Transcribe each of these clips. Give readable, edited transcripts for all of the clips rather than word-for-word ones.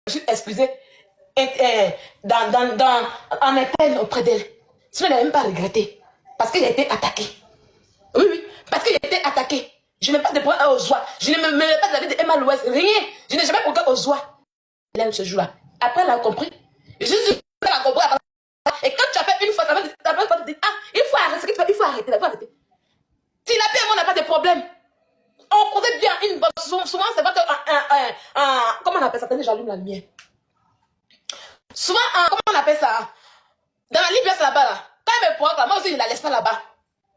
suis excusée en interne auprès d'elle. Sinon, elle n'avait même pas regretté. Parce que j'ai été attaquée. Oui, oui. Parce que j'ai été attaquée. Je n'ai pas de problème aux oies. Je ne me mets pas de la vie de Emma Louest. Rien. Je n'ai jamais regardé aux oies. Elle aime ce jour-là. Après, elle a compris. Je suis elle a compris. Et quand tu as fait une fois, tu vas dire, ah, il faut arrêter. Il faut arrêter. Il faut arrêter. Si la paix, on n'a pas de problème. On connaît bien une bonne. Souvent, c'est pas que comment on appelle ça? Attendez, j'allume la lumière. Souvent, comment on appelle ça? Dans la Libye, c'est là-bas, là. Quand elle me prend, moi aussi, je ne la laisse pas là-bas.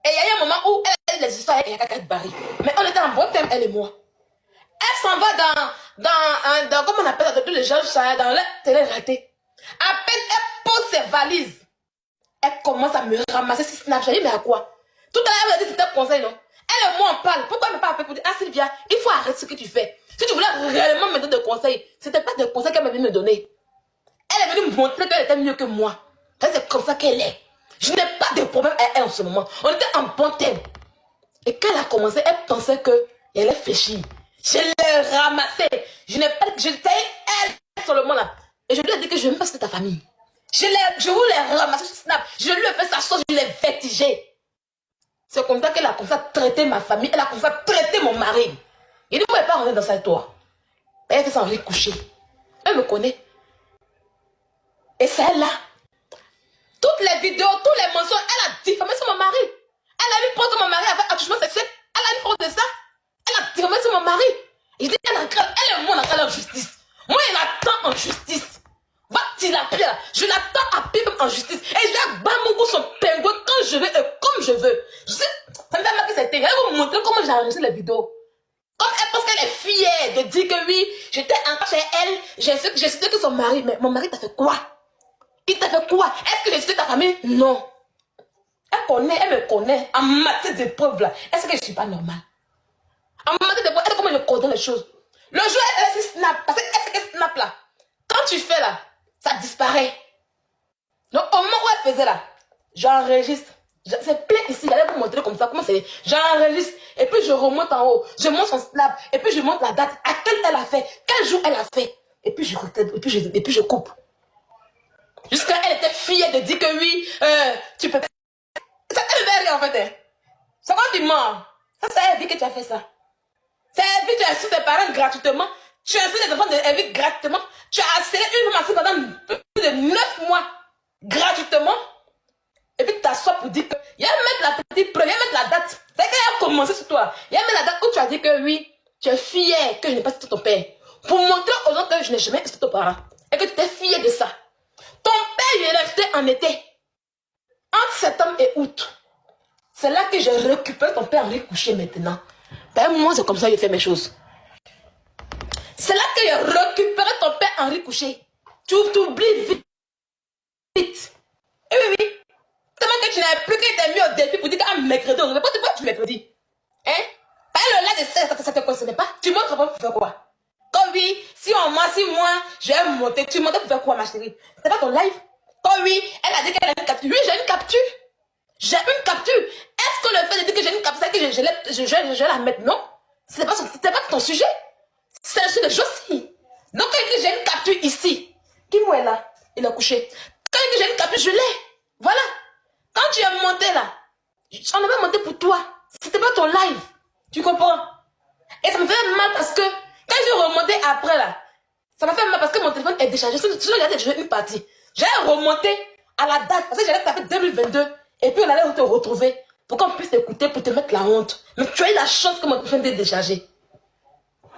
Et il y a un moment où elle a des histoires, il y a quelqu'un de barré. Mais on était en bon thème, elle et moi. Elle s'en va dans comment on appelle ça, tous les gens, dans la télé ratée. À peine elle pose ses valises, elle commence à me ramasser ses snaps. J'ai dit, mais à quoi? Tout à l'heure, elle m'a dit, c'était un conseil, non? Elle et moi, on parle. Pourquoi elle ne m'a pas appelé pour dire, ah Sylvia, il faut arrêter ce que tu fais. Si tu voulais réellement me donner des conseils, ce n'était pas des conseils qu'elle m'avait donné. Elle est venue me montrer qu'elle était mieux que moi. C'est comme ça qu'elle est. Je n'ai pas de problème avec elle en ce moment. On était en bon thème. Et quand elle a commencé, elle pensait qu'elle est fléchie. Je l'ai ramassée. Je n'ai pas. Je t'ai elle seulement là. Et je lui ai dit que je n'aime pas ta famille. Je voulais ramasser sur Snap. Je lui ai fait sa chose, je l'ai vertigé. C'est comme ça qu'elle a commencé à traiter ma famille. Elle a commencé à traiter mon mari. Il ne pouvait pas rentrer dans sa toile. Elle a fait ça en coucher. Elle me connaît. Et c'est elle là. Toutes les vidéos, tous les mensonges, elle a diffamé sur mon mari. Elle a mis prendre mon mari avec attouchement sexuel. Elle a mis prendre de ça. Elle a diffamé sur mon mari. Il dit, elle et moi, on attend en justice. Moi, il attend en justice. Va-t-il la pierre? Je l'attends à pied en justice. Et je vais battre mon goût son pingouin quand je veux et comme je veux. Je sais, ça me fait mal que c'était. Elle va vous montrer comment j'ai enregistré les vidéos. Comme elle pense qu'elle est fière de dire que oui, j'étais encore chez elle, j'ai su que son mari, mais mon mari t'a fait quoi? Il t'a fait quoi? Est-ce que j'ai cité ta famille? Non. Elle me connaît. En matière de preuves là. Est-ce que je ne suis pas normale? En matière de preuves, est-ce que comment je coordonne les choses? Le jour où elle fait snap, parce que est-ce que snap là, quand tu fais là, ça disparaît. Donc au moment où elle faisait là, j'enregistre. C'est plein ici, j'allais vous montrer comme ça, comment c'est. J'enregistre, et puis je remonte en haut, je monte son snap, et puis je monte la date, à quelle elle a fait, quel jour elle a fait, et puis je coupe. Jusqu'à elle était fière de dire que oui, tu peux. Ça elle veut rien en fait. Hein. C'est quand tu mens. Ça c'est elle dit que tu as fait ça. C'est elle dit que tu as insulté tes parents gratuitement. Tu as insulté les enfants de Evie gratuitement. Tu as harcelé une femme pendant plus de 9 mois gratuitement. Et puis tu t'assois pour dire que. Il y a mettre la petite preuve, il y a mettre la date. C'est qu'elle a commencé sur toi. Il y a mettre la date où tu as dit que oui, tu es fière que je n'ai pas cité ton père. Pour montrer aux gens que je n'ai jamais insulté ton parent. Et que tu es fière de ça. Ton père, il est resté en été. Entre septembre et août. C'est là que j'ai récupéré ton père en recouché maintenant. Ben, moi, c'est comme ça que j'ai fait mes choses. C'est là que j'ai récupéré ton père en recouché. Tu t'oublies vite. Vite. Et oui, oui. Tellement que tu n'avais plus qu'à mis au défi pour dire qu'un mercredi, on ne peut pas te voir, tu mercredi. Hein? Pas le là de ça te concerne pas. Tu montres pas pour faire quoi? Comme oui, si moi, je vais monter. Tu montes pour faire quoi, ma chérie? C'est pas ton live? Comme oui, elle a dit qu'elle a une capture. Oui, j'ai une capture. J'ai une capture. Est-ce que le fait de dire que j'ai une capture, c'est que je vais la mettre? Non. C'était pas ton sujet. C'est un sujet de Josie. Donc, quand il dit j'ai une capture ici, qui est là? Il a couché. Quand il dit j'ai une capture, je l'ai. Voilà. Quand tu es monté là, on avait monté pour toi. C'était pas ton live. Tu comprends? Et ça me fait mal parce que quand je remontais après là, ça m'a fait mal parce que mon téléphone est déchargé. Sinon, j'allais jouer une partie. J'allais remonter à la date parce que j'allais taper 2022 et puis on allait te retrouver pour qu'on puisse t'écouter pour te mettre la honte. Mais tu as eu la chance que mon téléphone était déchargé.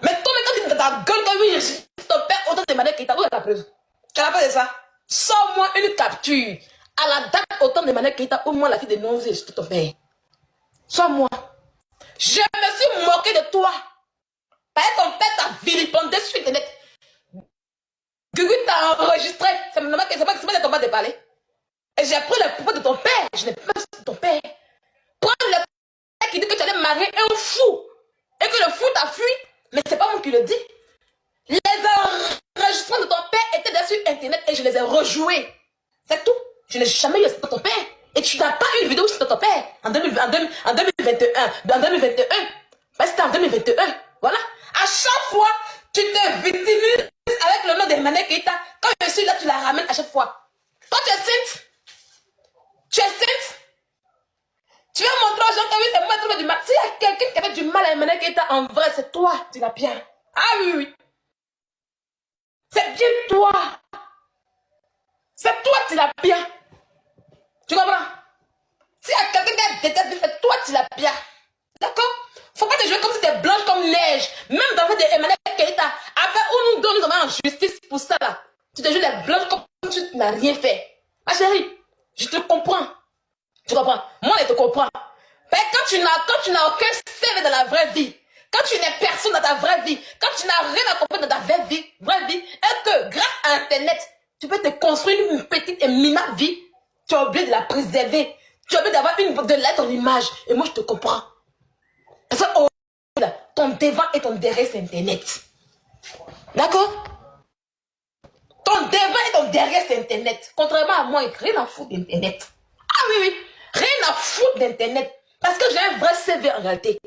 Mais toi, quand tu dis ta gueule comme oui, je suis ton père, autant de manière qu'il t'a la preuve. Tu as la preuve de ça? Sors-moi une capture. À la date, autant de manière qu'il t'a au moins la fille de non, je suis ton père. Sors-moi. Je me suis moqué de toi. Parce que ton père t'a vilipendé sur Internet. Gugu t'a enregistré. C'est pas de ton père de parler. Et j'ai pris le propos de ton père. Je n'ai pas de ton père. Prends le père qui dit que tu allais marier un fou. Et que le fou t'a fui. Mais c'est pas moi qui le dis. Les enregistrements de ton père étaient sur Internet et je les ai rejoués. C'est tout. Je n'ai jamais eu ton père. Et tu n'as pas eu une vidéo sur ton père en 2021. En 2021. Ben, c'était en 2021. Voilà. À chaque fois, Tu te victimises avec le nom d'Emmanuel Keïta. Quand je suis là, tu la ramènes à chaque fois. Toi, tu es sainte. Tu es sainte. Tu vas montrer aux gens que oui, c'est moi qui fait du mal. S'il y a quelqu'un qui a fait du mal à Emmanuel Keïta, en vrai, c'est toi, tu l'as bien. Ah oui, oui. C'est bien toi. C'est toi, tu l'as bien. Tu comprends? S'il y a quelqu'un qui a détesté, c'est toi, tu l'as bien. D'accord? Faut pas te jouer comme si tu es blanche comme neige. Même dans le fait d'Emmanuel Keïta, après où nous donnons en justice pour ça là. Tu te joues les blanches comme tu n'as rien fait. Ma chérie, je te comprends. Tu comprends? Moi, je te comprends. Mais quand tu n'as aucun CV dans la vraie vie, quand tu n'es personne dans ta vraie vie, quand tu n'as rien à comprendre dans ta vraie vie, et que grâce à Internet, tu peux te construire une petite et minable vie, tu as oublié de la préserver. Tu as oublié d'avoir de l'aide ton image. Et moi, je te comprends. Parce que oh, ton devant et ton derrière, c'est Internet. D'accord? Ton devant et ton derrière, c'est Internet. Contrairement à moi, rien à foutre d'Internet. Ah oui, oui. Rien à foutre d'Internet. Parce que j'ai un vrai CV en réalité.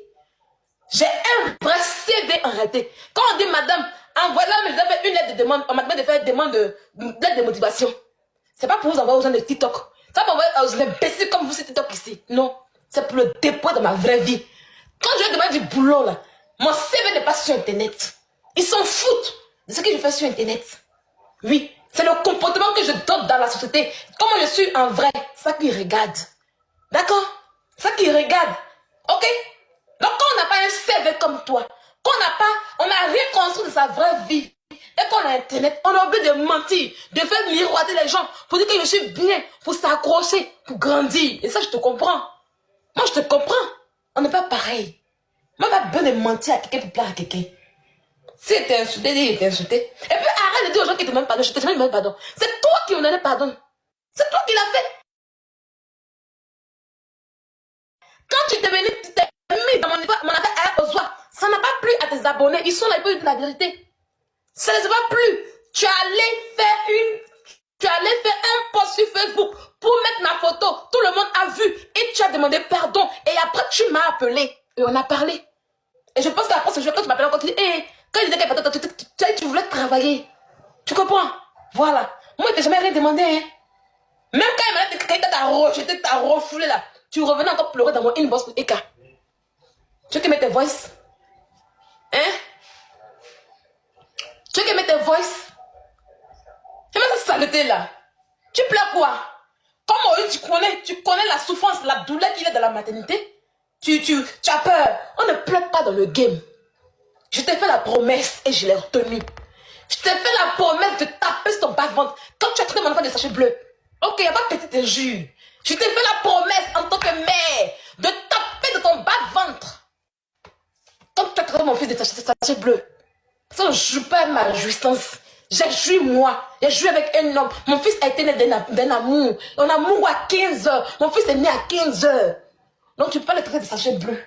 J'ai un vrai CV en réalité. Quand on dit, madame, envoyez-la, mais vous avez une lettre de demande, on m'a demandé de faire une demande de lettre de motivation. C'est pas pour vous envoyer aux gens de TikTok. C'est pas pour envoyer aux imbéciles comme vous sur TikTok ici. Non. C'est pour le dépôt de ma vraie vie. Quand je demande du boulot, là, mon CV n'est pas sur Internet. Ils s'en foutent de ce que je fais sur Internet. Oui, c'est le comportement que je donne dans la société. Comment je suis en vrai, c'est ça qu'ils regardent. D'accord? C'est ça qu'ils regardent. Ok? Donc quand on n'a pas un CV comme toi, on n'a rien construit de sa vraie vie, et qu'on a Internet, on a oublié de mentir, de faire miroiter les gens, pour dire que je suis bien, pour s'accrocher, pour grandir. Et ça, je te comprends. Moi, je te comprends. On n'est pas pareil. Moi, on n'a pas besoin de mentir à quelqu'un pour plaire à quelqu'un. Si il t'est insulté, il t'est insulté. Et puis arrête de dire aux gens qui te demandent pardon. Je te demande pardon. C'est toi qui en as pardon. C'est toi qui l'as fait. Quand tu t'es mis dans mon affaire à Ozoa, ça n'a pas plu à tes abonnés. Ils sont là, ils peuvent dire la vérité. Ça ne les a pas plu. Tu allais faire un post sur Facebook pour mettre ma photo. Tout le monde a vu. Et tu as demandé pardon. Et après, tu m'as appelé. Et on a parlé. Et je pense qu'après ce jour, quand tu m'appelles encore, tu dis, hey, quand il disait tu voulais travailler. Tu comprends? Voilà. Moi, je t'ai jamais rien demandé. Hein. Même quand il m'a dit que t'as rejeté, t'as refoulé là, tu revenais encore pleurer dans mon inbox pour Eka. Tu veux que mette tes voice? Hein? Tu veux que mette tes voice? Et même cette saleté là. Tu pleures quoi? Comme tu connais la souffrance, la douleur qu'il y a dans la maternité. Tu as peur. On ne pleure pas dans le game. Je t'ai fait la promesse et je l'ai retenue. Je t'ai fait la promesse de taper sur ton bas-ventre quand tu as traité mon enfant de sachet bleu. Ok, il n'y a pas de petite injure. Je t'ai fait la promesse en tant que mère de taper de ton bas-ventre quand tu as traité mon fils de sachet bleu. Ça ne joue pas ma jouissance. J'ai joué moi. J'ai joué avec un homme. Mon fils a été né d'un amour. Un amour à 15 heures. Mon fils est né à 15 heures. Donc tu peux pas le traiter de sachet bleu.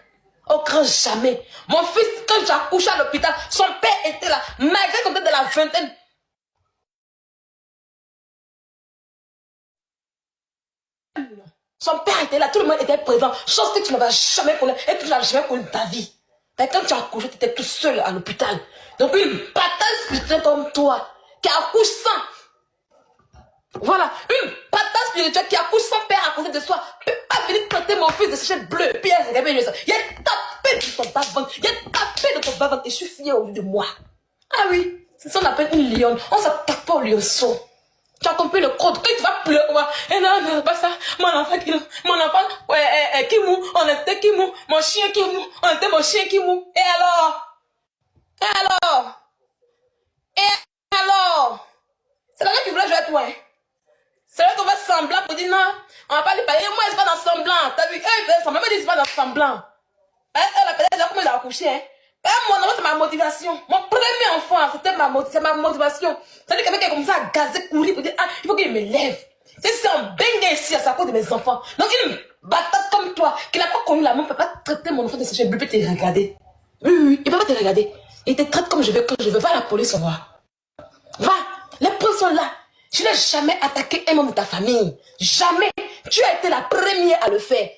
Au grand jamais. Mon fils, quand j'ai accouché à l'hôpital, son père était là. Malgré qu'on était de la vingtaine. Son père était là, tout le monde était présent. Chose que tu ne vas jamais connaître et que tu n'as jamais connu de ta vie. Mais quand tu as accouché, tu étais tout seul à l'hôpital. Donc une patate spirituelle comme toi, qui accouche sans. Voilà, une patate spirituelle qui accouche sans père à côté de soi, peut pas venir traiter mon fils de sachet bleu. Puis elle regardait ça. Il a tapé de ton bas-ventre. Il a tapé de ton bas-ventre. Et je suis fière au lieu de moi. Ah oui, c'est ça qu'on appelle une lionne. On s'attaque pas au lionceau. Tu as compris le code. Quand tu vas pleurer, et non, non, pas ça. Mon enfant, ouais, qui mou, on était qui mou, mon chien qui mou, on était mon chien qui mou. Et alors? C'est là qui voulait jouer à toi. Hein? C'est là qu'on va semblant pour dire non, on va pas lui parler. Moi, je suis pas dans semblant. T'as vu? Elle faisait semblant, mais je suis pas dans semblant. Elle a peut-être comment elle a accouché. Hein? Mon enfant, c'est ma motivation. Mon premier enfant, c'était ma motivation. C'est-à-dire qu'avec comme ça, gazer, courir, pour dire, ah, il faut qu'il me lève. C'est un bang ici, c'est à cause de mes enfants. Donc, une battante comme toi, qui n'a pas connu l'amour, ne peut pas traiter mon enfant de ce bleu, peut te regarder. Oui, il peut pas te regarder. Il te traite comme je veux, quand je veux. Va à la police, on va. Va, les preuves sont là. Je n'ai jamais attaqué un membre de ta famille. Jamais. Tu as été la première à le faire.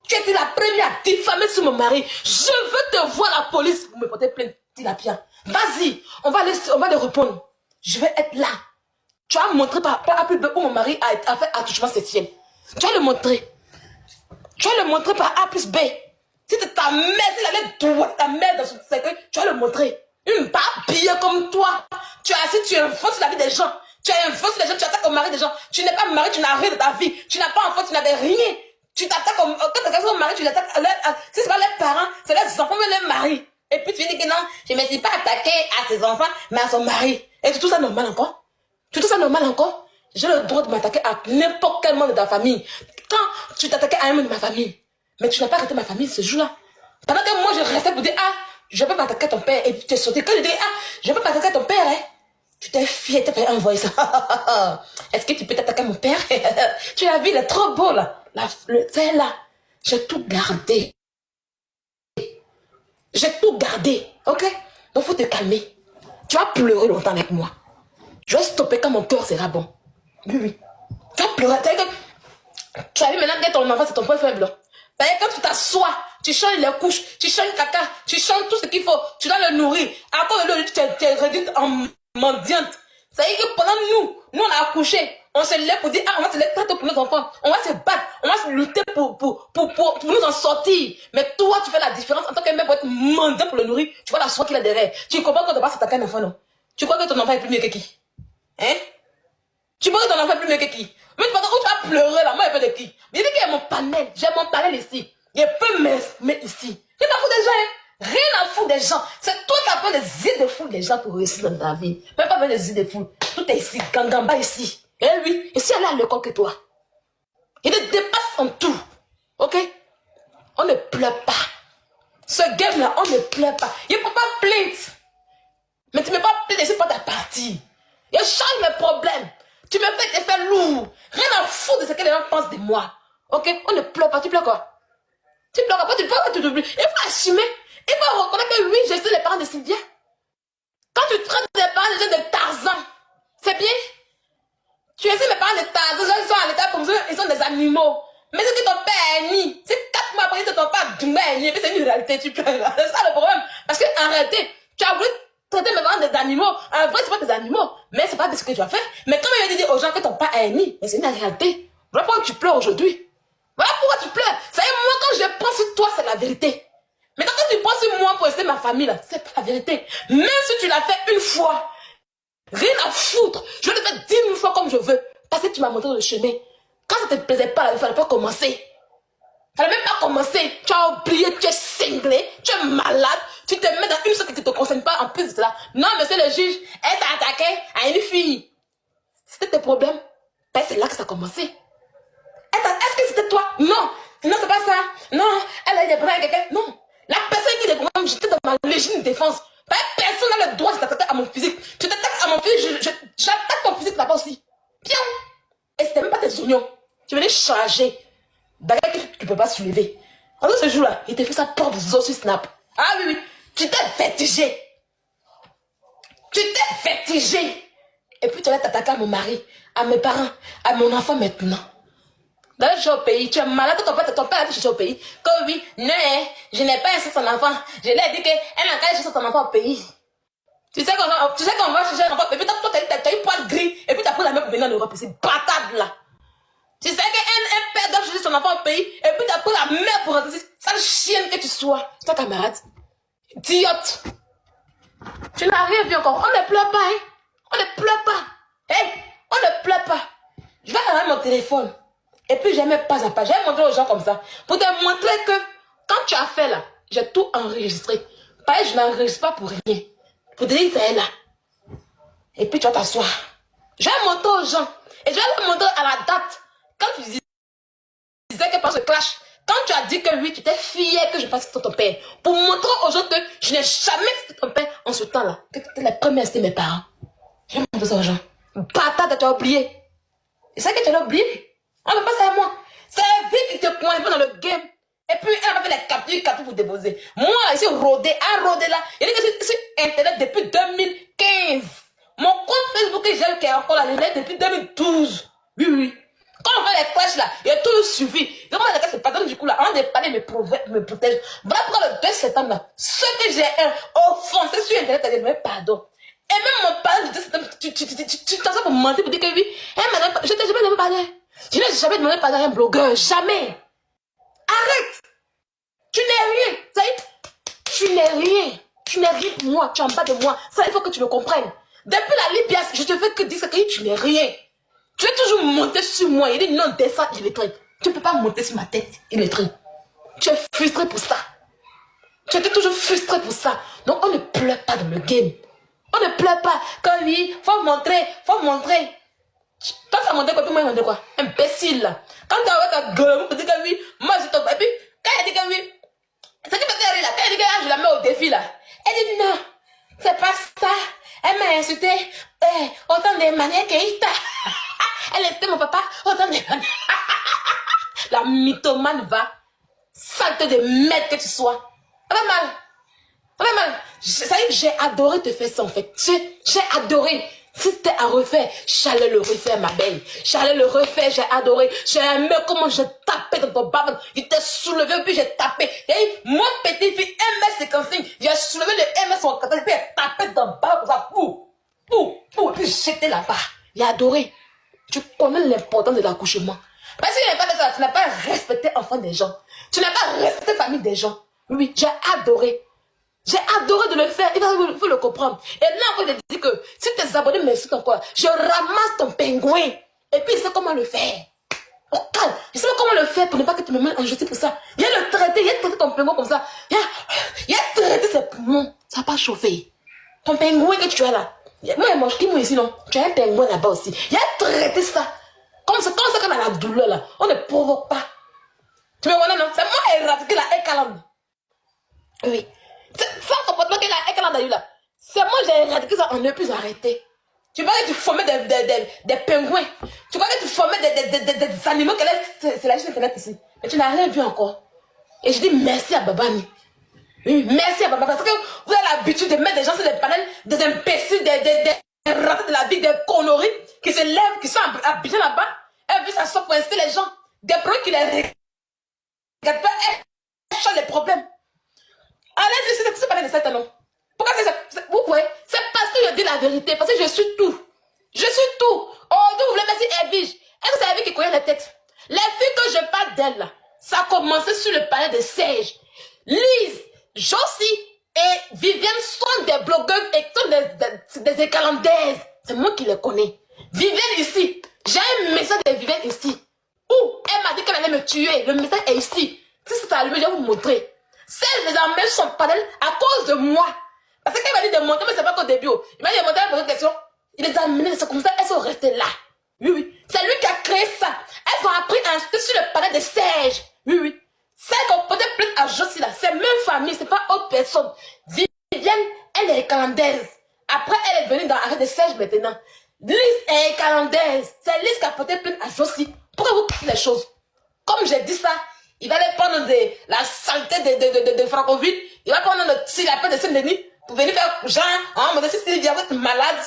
Tu as été la première à diffamer sur mon mari. Je veux te voir à la police pour me porter plainte. tilapia. Vas-y, on va les répondre. Je vais être là. Tu vas montrer par A plus B où mon mari a fait attouchement sexuel. Tu vas le montrer. Tu vas le montrer par A plus B. Si c'est ta mère, si elle est droite, ta mère dans son cercueil, tu vas le montrer. Une babille comme toi. Tu as assis, tu influences la vie des gens. Tu as influencé les gens, tu attaques au mari des gens. Tu n'es pas marié, tu n'as rien de ta vie. Tu n'as pas enfant, tu n'avais rien. Tu t'attaques quand tu attaques au mari, tu l'attaques si c'est pas les parents, c'est les enfants, mais les maris. Et puis tu dis que non, je ne me suis pas attaqué à ses enfants, mais à son mari. Et tu trouves ça normal encore? Tu trouves ça normal encore? J'ai le droit de m'attaquer à n'importe quel membre de ta famille. Quand tu t'attaquais à un membre de ma famille, mais tu n'as pas arrêté ma famille ce jour-là. Pendant que moi, je restais pour dire, ah, je peux m'attaquer à ton père. Et puis tu es sauté. Quand je dis, ah, je peux m'attaquer à ton père, hein. Tu t'es fier, tu t'es fait un voice. Est-ce que tu peux t'attaquer à mon père? Tu as vu, il est trop beau, là. C'est là. J'ai tout gardé. J'ai tout gardé. Ok? Donc, il faut te calmer. Tu vas pleurer longtemps avec moi. Je vais stopper quand mon cœur sera bon. Oui, oui. Tu vas pleurer. Tu as vu maintenant que ton enfant, c'est ton point faible. Quand tu t'assois, tu changes les couches, tu changes le caca, tu changes tout ce qu'il faut, tu dois le nourrir. À cause de lui, tu es réduite en mendiante. Ça veut dire que pendant nous on a accouché, on se lève pour dire, ah, on va se lever très tôt pour nos enfants, on va se battre, on va se lutter pour nous en sortir. Mais toi, tu fais la différence en tant que mère pour être mendiant pour le nourrir, tu vois la soie qu'il a derrière. Tu comprends qu'on ne doit pas s'attaquer à un enfant, non? Tu crois que ton enfant est plus mieux que qui? Hein? Tu crois que ton enfant est plus mieux que qui? Mais pendant où tu vas pleurer là, moi, je peux de qui? Mais il dit qu'il y a mon panel, j'ai mon panel ici. Il peut mettre ici. Tu t'en fous des gens, hein? Rien à foutre des gens. C'est toi qui as besoin des idées de fou des gens pour réussir dans ta vie. Même pas besoin des idées de fou. Tout est ici, Gangamba ici. Et lui, ici elle est à l'école que toi. Il te dépasse en tout. Ok? On ne pleure pas. Ce game-là, on ne pleure pas. Il ne peut pas plaindre. Mais tu ne peux pas plaindre, c'est pas ta partie. Il change mes problèmes. Tu me fais des faits lourds. Rien à foutre de ce que les gens pensent de moi. Ok? On ne pleure pas. Tu pleures quoi? Tu pleures pas, tu pleures, tu t'oublies. Il faut assumer. Il faut reconnaître que oui, je suis les parents de Sylvia. Quand tu traites les parents de Tarzan, c'est bien. Tu es les parents de Tarzan, ils sont à l'état comme ça, ils sont des animaux. Mais c'est que ton père est ni. C'est 4 mois après que ton père est ni. Et puis c'est une réalité, tu pleures. C'est ça le problème. Parce qu'en réalité, tu as voulu traiter mes parents des animaux. En vrai, c'est pas des animaux. Mais c'est pas ce que tu as fait. Mais quand il dit aux gens que ton père est ni, mais c'est une réalité. Voilà pourquoi tu pleures aujourd'hui. Voilà pourquoi tu pleures. Ça y est, moi, quand je pense sur toi, c'est la vérité. Mais quand tu penses sur moi pour rester ma famille, là, c'est pas la vérité. Même si tu l'as fait une fois, rien à foutre. Je vais le faire 10 000 fois comme je veux. Parce que tu m'as montré le chemin. Quand ça te plaisait pas, il fallait pas commencer. Il fallait même pas commencer. Tu as oublié, tu es cinglé, tu es malade. Tu te mets dans une chose qui ne te concerne pas en plus de cela. Non, monsieur le juge, elle t'a attaqué à une fille. C'était tes problèmes. Ben, c'est là que ça a commencé. Est-ce que c'était toi? Non. Non, c'est pas ça. Non, elle a des problèmes avec quelqu'un. Non. La personne qui a des problèmes, j'étais dans ma légitime défense. Personne n'a le droit de t'attaquer à mon physique. Tu t'attaques à mon physique, j'attaque ton physique là-bas aussi. Bien. Et c'était même pas tes oignons. Tu venais charger. D'ailleurs, que tu ne peux pas soulever. En ce jour-là, il t'a fait sa propre zo sur Snap. Ah oui, oui. Tu t'es vertigé. Tu t'es vertigé. Et puis tu allais t'attaquer à mon mari, à mes parents, à mon enfant maintenant. D'ailleurs, je suis au pays, tu es malade, ton père a dit que je suis au pays. Que oui, non, je n'ai pas inscrit son enfant. Je lui ai dit qu'elle n'a qu'à chercher son enfant au pays. Tu sais qu'on va chercher un enfant, et puis toi, tu as eu poil gris, et puis tu as pris la meuf pour venir en Europe, c'est batade là. Tu sais qu'un père doit chercher son enfant au pays, et puis tu as pris la mère pour rentrer, sale chienne que tu sois. C'est ta camarade. Idiote. Tu n'as rien vu encore. On ne pleure pas, hein. On ne pleure pas. Hey, on ne pleure pas. Je vais regarder mon téléphone. Et puis, j'aimais pas à pas. J'ai montré aux gens comme ça. Pour te montrer que, quand tu as fait là, j'ai tout enregistré. Pareil, je n'enregistre pas pour rien. Pour te dire que c'est là. Et puis, tu vas t'asseoir. J'ai montré aux gens. Et je vais leur montrer à la date. Quand tu disais que par ce clash, quand tu as dit que oui, tu étais fier que je passe sur ton père. Pour montrer aux gens que je n'ai jamais cité ton père en ce temps-là. Que tu étais la première à citer mes parents. J'ai montré ça aux gens. Patate, tu as oublié. C'est ça que tu as oublié. On ne veut pas ça à moi. C'est la vie qui te pointe dans le game. Et puis, elle m'a fait les captures pour déposer. Moi, ici, rodé là. Il dit que je suis Internet depuis 2015. Mon compte Facebook que j'ai eu qui est encore là, je l'ai depuis 2012. Oui, oui. Quand fait les crèches là, il a tout suivi. Comment les gars se pardonnent du coup là, avant de parler, me protège. Voilà pourquoi le 2 septembre là, ce que j'ai offensé sur internet, t'as dit, mais pardon. Et même mon parent du 2 septembre, tu t'en sors pour mentir, pour dire que oui, je t'ai jamais demandé pardon. Je n'ai jamais demandé pardon à un blogueur, jamais. Arrête. Tu n'es rien. Saïd, tu n'es rien. Tu n'es rien pour moi, tu es en bas de moi. Ça, il faut que tu le comprennes. Depuis la Libye, je te fais que dire que tu n'es rien. Tu es toujours monté sur moi. Il dit non, descends, il est train. Tu ne peux pas monter sur ma tête, il est train. Tu es frustré pour ça. Tu étais toujours frustré pour ça. Donc on ne pleure pas dans le game. On ne pleure pas. Quand oui, faut montrer, faut montrer. Toi, ça montre quoi? Puis moi, il montre quoi? Imbécile. Quand tu as ta gueule, tu dis que oui, moi je te. Et puis, quand elle dit que oui, c'est qui peut faire là? Quand elle dit que je la mets au défi là. Elle dit non, c'est pas ça. Elle m'a insulté autant de manières qu'elle t'a. Elle était mon papa autant de manières. La mythomane va. Saleté de merde que tu sois. Pas mal. Pas mal. Ça y est, j'ai adoré te faire ça en fait. J'ai adoré. Si c'était à refaire, j'allais le refaire, ma belle. J'allais le refaire, j'ai adoré. J'ai aimé comment j'ai tapé dans ton bas. Il t'a soulevé, puis j'ai tapé. Et mon petit fille, MS55, j'ai soulevé le MS54, puis j'ai tapé dans le bas comme ça. Et puis j'étais là-bas. J'ai adoré. Tu connais l'importance de l'accouchement. Parce que pas de ça, tu n'as pas respecté l'enfant des gens. Tu n'as pas respecté la famille des gens. Oui, j'ai adoré. J'ai adoré de le faire, il faut le comprendre. Et là, on te dit que si tes abonnés m'insultent encore, je ramasse ton pingouin. Et puis, il sait comment le faire. Oh, calme. Il sait comment le faire pour ne pas que tu me mettes en justice pour ça. Il y a le traité, il y a traité ton pingouin comme ça. Il y a traité ses poumons. Ça n'a pas chauffé. Ton pingouin que tu as là. Moi, il mange qui moi ici, non? Tu as un pingouin là-bas aussi. Il y a traité ça. Comme ça, comme à la douleur là. On ne provoque pas. Tu me connais, non? C'est moi éradiqué la Ekaland. Oui. C'est ça comportement que la Ekaland a eu là. C'est moi j'ai éradiqué ça, on ne peut plus arrêter. Tu vois que tu formais des pingouins. Tu vois que tu formais des animaux que c'est la chaîne internet ici. Mais tu n'as rien vu encore. Et je dis merci à Babani. Oui, merci à Babani. Parce que vous avez l'habitude de mettre des gens sur des panels, des imbéciles, des ratés de la vie, des conneries qui se lèvent, qui sont habillés là-bas. Et puis ça sort pour inciter les gens. Des produits qui les regardent pas, elles changent les problèmes. Allez, c'est pas de ça, non. Pourquoi c'est vous voyez, c'est parce que je dis la vérité, parce que je suis tout. Je suis tout. Oh, vous voulez merci Evige. Est-ce que c'est Evige qui connaît la tête? Les filles que je parle d'elle, là, ça a commencé sur le palais de Serge. Lise, Josie et Viviane sont des blogueuses et sont des écalandaises. C'est moi qui les connais. Viviane ici. J'ai un message de Viviane ici. Où elle m'a dit qu'elle allait me tuer. Le message est ici. Si c'est allumé, je vais vous montrer. Serge les a mis sur son panel à cause de moi. Parce qu'elle m'a dit de monter, mais c'est pas qu'au début. Il m'a dit de monter, elle m'a posé une question. Il les a amenés, c'est comme ça, elles sont restées là. Oui, oui. C'est lui qui a créé ça. Elles ont appris à insulter sur le panel de Serge. Oui, oui. Celle qu'on peut-être plus à Josie là, c'est même famille, c'est pas autre personne. Viviane, elle est calendaise. Après, elle est venue dans l'arrêt de Serge maintenant. Lise est calendaise. C'est Lise qui a porté plainte à Josie. Pourquoi vous quittez les choses? Comme j'ai dit ça, il va aller prendre la saleté de Franconville. Il va prendre le silapin de Saint-Denis pour venir faire genre, hein, mais si c'est bien, vous êtes malade.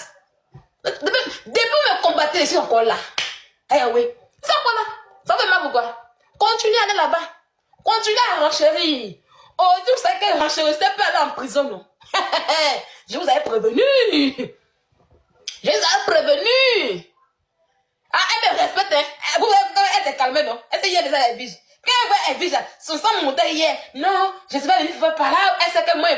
Depuis me combattre, je suis encore là. Eh oui. C'est quoi là? Ça fait mal pourquoi? Continuez à aller là-bas. Continuez à renchérir. Oh, vous savez que renchérir, c'est pas aller en prison, non? Je vous avais prévenu. Je vous avais prévenu. Ah, elle me respecte, hein? Elle s'est calmée, non? Elle s'est hier déjà Evige. Quand elle voit Evige, son sang montait hier. Non, je ne suis pas venue faire par là. Elle sait que moi,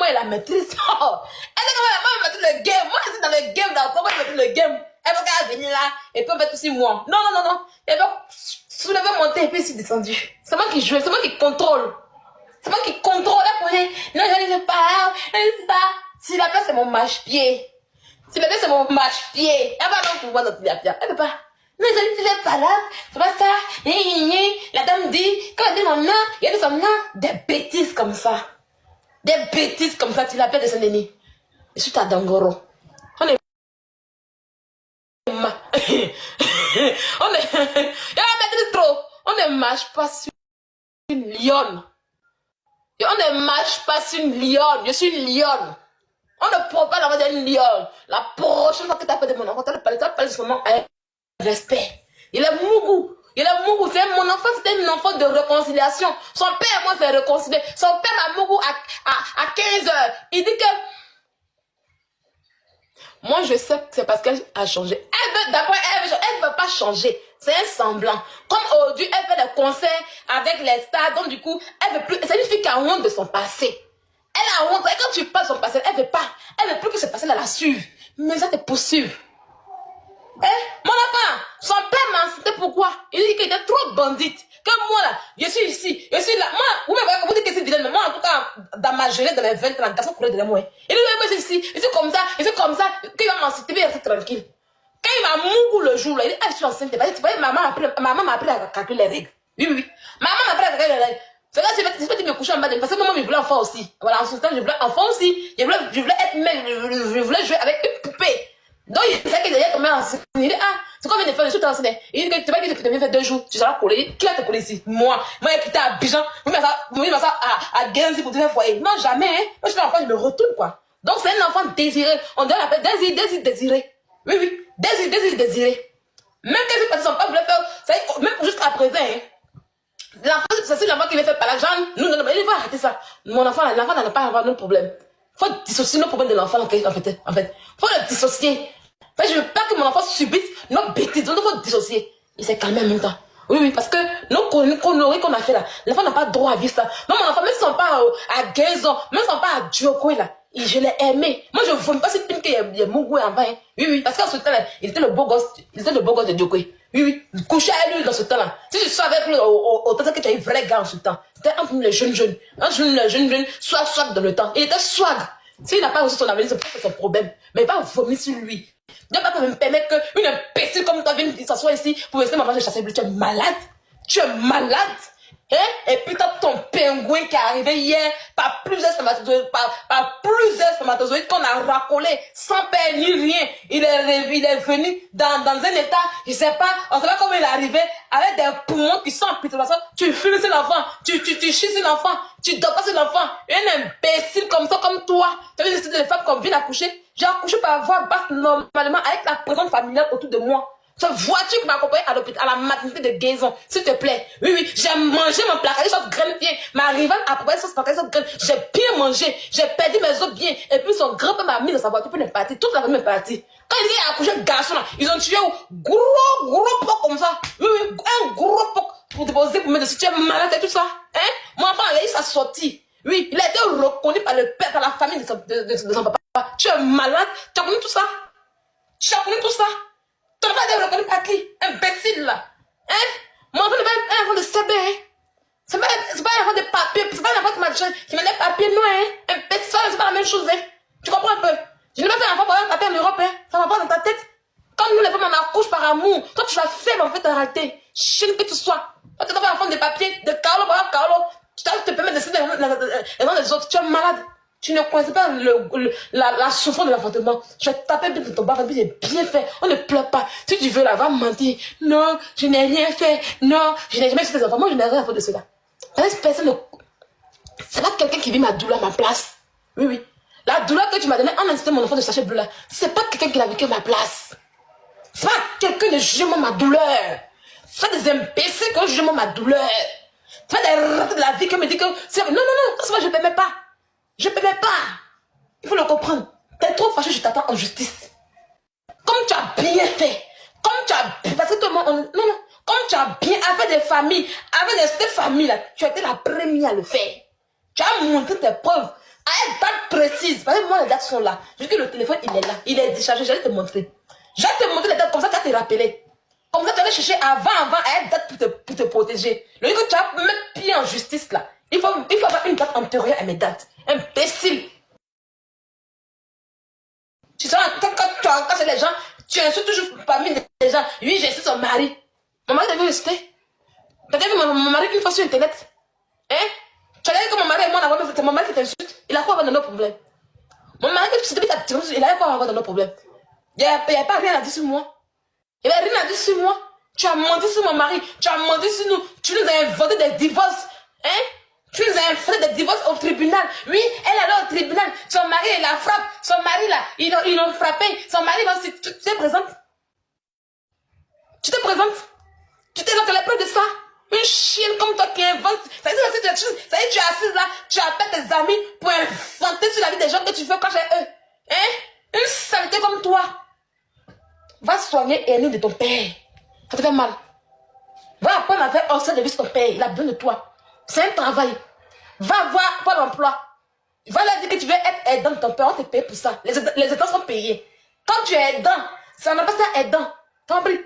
elle la maîtrise. Oh. Elle sait que moi, je maîtrise le game. Moi, je suis dans le game, pourquoi je maîtrise le game? Elle va qu'elle venir là, et puis on fait tout 6 mois. Non, non, non, non. Elle va soulever, monter, et puis c'est descendu. C'est moi qui joue, c'est moi qui contrôle. C'est moi qui contrôle. Non, je ne sais pas, je ne sais pas. Si la place, c'est mon mâche-pied. Si la place, c'est mon mâche-pied. Elle va non pouvoir dans la pierre. Elle ne peut pas. Non, je ne sais pas là, c'est pas ça. La dame dit, quand elle dit mon nom, il y a de son nom. Des bêtises comme ça. Des bêtises comme ça, tu l'appelles de Saint-Denis. Je suis ta Dangoro. On est. On est. Il y a la trop. On ne marche pas sur une lionne. On ne marche pas sur une lionne. Je suis une lionne. On ne prend pas la voix d'une lionne. La prochaine fois que tu appelles de mon nom, quand tu appelles son nom, respect. Il est Mougou. Il a Mougou, c'est mon enfant, c'était un enfant de réconciliation. Son père, moi, s'est réconcilié. Son père m'a Mougou à 15 heures. Il dit que moi, je sais que c'est parce qu'elle a changé. Elle veut d'abord, elle ne veut pas changer. C'est un semblant. Comme aujourd'hui, elle fait des concerts avec les stars. Donc, du coup, elle veut plus. C'est une fille qui a honte de son passé. Elle a honte. Et quand tu parles de son passé, elle veut pas. Elle veut plus que ce passé-là la suive. Mais ça, c'est possible. Mon enfant, son père m'a incité pourquoi? Il dit qu'il était trop bandite. Que moi là, je suis ici, je suis là. Moi, vous me voyez, vous dites que c'est vilain, mais moi en tout cas, dans ma jeunesse, dans mes 20 ans, garçon courait derrière moi. Il dit, moi je suis ici, je suis comme ça, qu'il va m'inciter, il va rester tranquille. Quand il m'a mouru le jour là, il dit, ah, je suis enceinte. Tu vois, maman m'a appris à calculer les règles. Oui, oui, oui. Maman m'a appris à calculer les règles. C'est là que je vais me coucher en bas de parce que maman, je voulais enfant aussi. Voilà, en ce temps, je voulais enfant aussi. Je voulais être mère, je voulais jouer avec une poupée. Donc, il sait qu'il est comme un enseignant. Il dit, ah, c'est quoi de faire, je suis enseignant. Il dit, tu vas dire que tu devais faire 2 jours, tu seras collé. Qui va te coller ici? Moi, j'ai quitté à Bijan, vous mettez ça à Genzi pour te faire foyer. Non, jamais, hein. Moi, je suis un enfant, je me retourne, quoi. Donc, c'est un enfant désiré. On doit l'appeler désiré. Oui, oui, désiré. Même quand son père voulait faire, même jusqu'à présent, hein. L'enfant, c'est l'enfant qui veut faire par l'argent. Nous, non, il va arrêter ça. Mon enfant, l'enfant n'a pas à avoir nos problèmes. Faut dissocier nos problèmes de l'enfant, en fait. Faut le dissocier. En fait, je veux pas que mon enfant subisse nos bêtises. Donc, il faut dissocier. Il s'est calmé en même temps. Oui, oui, parce que nos conneries qu'on a fait là, l'enfant n'a pas droit à vivre ça. Non, mon enfant, même si on part à 15 ans, même si on part à Djoko là, je l'ai aimé. Moi, je ne veux pas cette film qu'il y a Mougou en bas. Hein. Oui, oui, parce qu'en ce temps-là, il était le beau gosse de Djoko. Oui, oui, coucher à lui dans ce temps-là. Si tu sois avec lui au temps que tu es un vrai gars en ce temps, c'était entre les jeunes. Un jeune, swag dans le temps. Il était swag. S'il n'a pas reçu son avenir, c'est son problème. Mais il va vomir sur lui. Il ne va pas me permettre qu'une imbécile comme toi vienne s'asseoir ici pour essayer de m'avoir chasser. Tu es malade. Tu es malade. Hein? Et puis t'as ton pingouin qui est arrivé hier par plusieurs spermatozoïdes qu'on a racolé sans père ni rien. Il est venu dans un état, je sais pas, on sait pas comment il est arrivé, avec des poumons qui sont en putréfaction. Tu fumes sur l'enfant, tu chies sur l'enfant, tu dors pas sur l'enfant. Un imbécile comme ça, comme toi. Tu as vu des femmes qu'on vient d'accoucher? J'ai accouché par voie basse normalement avec la présence familiale autour de moi. Cette voiture qui m'a accompagné à l'hôpital, à la maternité de Guézon, s'il te plaît. Oui, oui, j'ai mangé mon placard, sauce graine bien. Ma rivale a préparé sauce placard, sauce graine. J'ai bien mangé, j'ai perdu mes os bien. Et puis son grand-père m'a mis dans sa voiture pour ne partir. Toute la famille est partie. Quand il a accouché le garçon là, ils ont tué un gros porc comme ça. Oui, oui, un gros porc pour déposer pour me dire si tu es malade et tout ça. Hein? Mon enfant a eu sa sortie. Oui, il a été reconnu par le père, par la famille de son papa. Tu es malade, tu as connu tout ça? Tu as connu tout ça? Ton enfant est reconnu par qui? Imbécile là. Hein? Mon enfant n'est pas un enfant de CB. Hein? C'est pas un enfant de papier. C'est pas un enfant qui m'a des papiers, non, hein? Imbécile, c'est pas la même chose, hein? Tu comprends un peu? Je n'ai pas fait un enfant pour un papier en Europe, hein? Ça va pas dans ta tête. Quand nous les femmes on accouche par amour, toi tu vas faible en fait en réalité. Chine que tu sois. Toi tu dois faire un enfant de papier, de Carlo, tu te permets de citer les noms des autres. Tu es malade. Tu ne connais pas la souffrance de l'enfantement. Je vais taper bien dans ton bas, c'est bien fait. On ne pleure pas. Si tu veux, là, va mentir. Non, je n'ai rien fait. Non, je n'ai jamais fait des enfants. Moi, je n'ai rien fait de cela. Personne ne... C'est pas quelqu'un qui vit ma douleur à ma place. Oui, oui. La douleur que tu m'as donnée en incitant mon enfant de sachet bleu là, c'est pas quelqu'un qui l'a vécu à ma place. C'est pas quelqu'un de juger ma douleur. C'est pas des imbéciles qui ont jugé ma douleur. C'est pas des ratés de la vie qui me disent que... Non, c'est pas, je ne permets pas. Je ne permets pas. Il faut le comprendre. T'es trop fâché, je t'attends en justice. Comme tu as bien fait. Comme tu as... Parce que tout le monde... Non. Comme tu as bien... Avec des familles... Avec des familles-là, tu as été la première à le faire. Tu as montré tes preuves. À une date précise. Parce que moi, les dates sont là. Je dis que le téléphone, il est là. Il est déchargé. J'allais te montrer. J'allais te montrer les dates. Comme ça, tu vas te rappeler. Comme ça, tu allais chercher avant, à une date pour te protéger. Le jour que tu vas mettre pied en justice, là, il faut avoir une date antérieure à mes dates. Imbécile. Tu sais, quand tu encaches les gens, tu insultes toujours parmi les gens. Oui, j'ai insulté son mari. Mon mari t'a vu insulter? T'as vu mon mari une fois sur Internet? Hein? Tu as dit que mon mari et moi, c'est mon mari qui t'insulte. Il a quoi avoir dans nos problèmes? Mon mari, il a quoi avoir dans nos problèmes? Il n'y a pas rien à dire sur moi. Il n'y a rien à dire sur moi. Tu as menti sur mon mari. Tu as menti sur nous. Tu nous as inventé des divorces. Hein? Tu nous as fait des divorces au tribunal. Oui, elle allait au tribunal. Son mari, il la frappe. Son mari, là, ils l'ont frappé. Son mari, tu te présentes. Tu te présentes. Tu t'es là, tu l'as pris ça y est, tu es assise là, tu appelles tes amis pour inventer sur la vie des gens que tu veux quand j'ai eux. Hein? Une saleté comme toi. Va soigner Ernie de ton père. Ça te fait mal. Va apprendre à faire hors de vie sur ton père. Il a besoin de toi. C'est un travail. Va voir Pôle emploi. Va leur dire que tu veux être aidant de ton père. On te paye pour ça. Les aidants sont payés. Quand tu es aidant, ça n'a pas ça aidant. T'as compris?